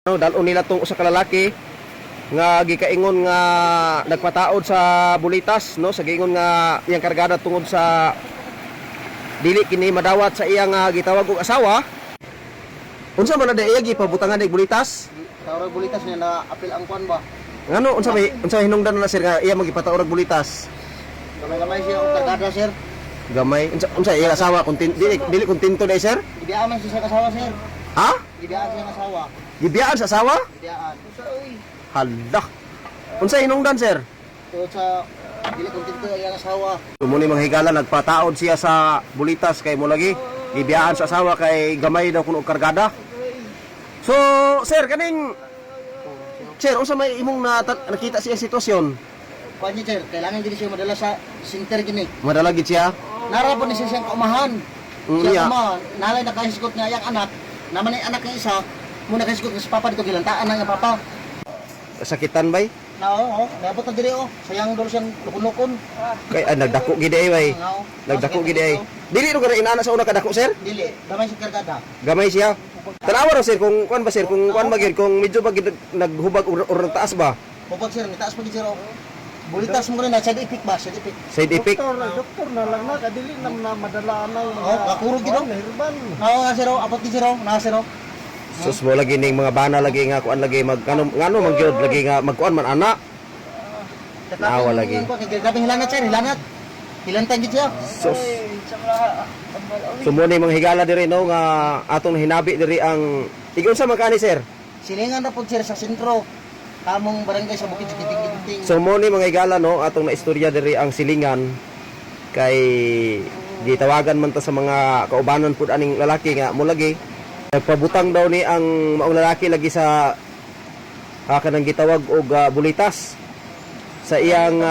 Dalon nila tong usa ka lalaki nga gikaingon nga nagpataod sa bulitas no sa giingon nga iyang kargada tungod sa dili kini madawat sa iyang gitawag og asawa. Unsa man na iya gipabutangan og bulitas? Tawag bulitas niya na apil ang kwan ba? Ngano unsa hinungdan na sir nga iya magipataod og bulitas? Gamay-gamay siya og kargada sir. Gamay unsa iya asawa dili kontento day sir? Gibiyaan man siya sa asawa sir. Ha? Gibiyaan siya ng asawa. Gibiyaan sa asawa? Gibiyaan. Hala. Unsa hinungdan sir? Tungod sa dili kontento ang asawa. Muni manghigala nagpataod siya sa bulitas kay mo lagi gibiyaan sa asawa kay gamay daw kuno og kargada. So, sir kaning sir unsa may imong nakita siya sitwasyon? Kwan niya sir, kailangan gini siya madala sa center gini. Madala gid siya. Nara po ni siya siyang kaumahan. Iya. Siya kaumahan, nalay nakahisgot niya yung anak. Naman yung anak ng isa, muna nakahisgot niya sa papa dito, gilantaan na yung papa. Sakitan bay? Nabot na diri sayang dolo siyang lukon-lukon. Kay nagdako gid ay bay. Nagdako gid ay. Dili ro kana inana sa una kadako sir? Dili, gamay siya kargada. Gamay siya. Tanawa ra sir kung kuan ba sir kung kuan ba gid kung medyo ba gid naghubag or taas ba? Bubag sir, mitaas pa gid sir. Bulitas mo rin na side effect ba? Side effect. Side effect. Doktor na lang na kadili na madala na yung kakurog gid herban. Na sir, abot gid sir, na sir. Sus mo lagi ning mga bana lagi nga kuan lagi mag ngano man gyud lagi nga magkuan man ana. Naawa lagi. Grabe hilanat sir, hilanat. Hilantay gid siya. Sus. Sumuni mga higala diri no nga atong hinabi diri ang igon sa magkani sir. Silingan na po sir sa sentro. Kamong barangay sa Bukid Kiting-Kiting. Sumuni mga higala no atong naistorya diri ang silingan kay gitawagan man ta sa mga kaubanan pud aning lalaki nga mo lagi nagpabutang daw ni ang maong lalaki lagi sa kanang gitawag og bulitas sa iyang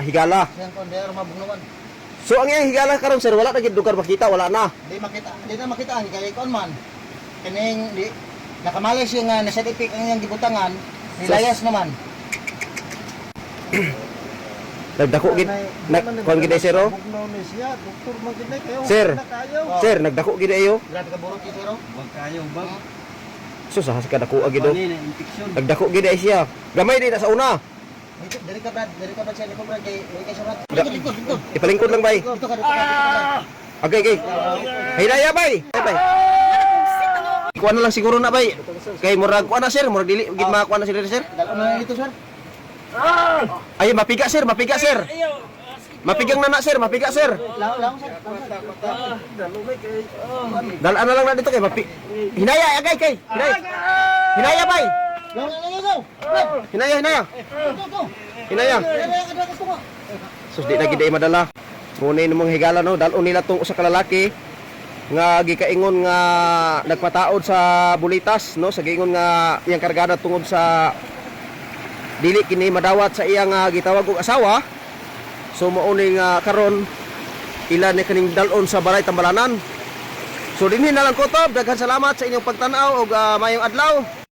higala. Siyang kondero mabugnawan. So ang iyang higala karon sir wala na gid lugar makita wala na. Di na makita ang kay kon man. Kining di nakamalay siya nga na side effect ang iyang gibutangan, nilayas naman. Nagdako gid kon gid ay sir oh. Doktor man gid kayo. Sir. Sir nagdako gid ayo. Grabe ka burot sir. Wag kayo bag. So sa kadako gid oh. Infection. Nagdako gid ay siya. Gamay di na sa una. Diri ka brad siya ni Brad kay siya brad. Dito. Ipalingkod lang bay. Dito ka. Okay, okay. Hinaya bay. Bay. Kuha na lang siguro na bay. Kay murag kuha na sir, murag dili gid makakuha na sir sir. Dalo na dito sir. Ay mapiga sir, mapiga sir. Mapigang na sir, mapiga sir. Lang sir. Dalo may kay Dalaan na lang na dito kay Hinaya agay kay. Hinaya bay. Go. Hinaya. Go. Hinaya. Sus di na gid ay madala. Muna nimong higala no, dalon nila tong usa ka lalaki nga gikaingon nga nagpataod sa bulitas no sa giingon nga iyang kargada tungod sa dili kini madawat sa iyang gitawag og asawa. So mauni nga karon ila ni kaning dalon sa Balay Tambalanan. So dinhi na lang kutob, daghan salamat sa inyong pagtan-aw og mayong adlaw.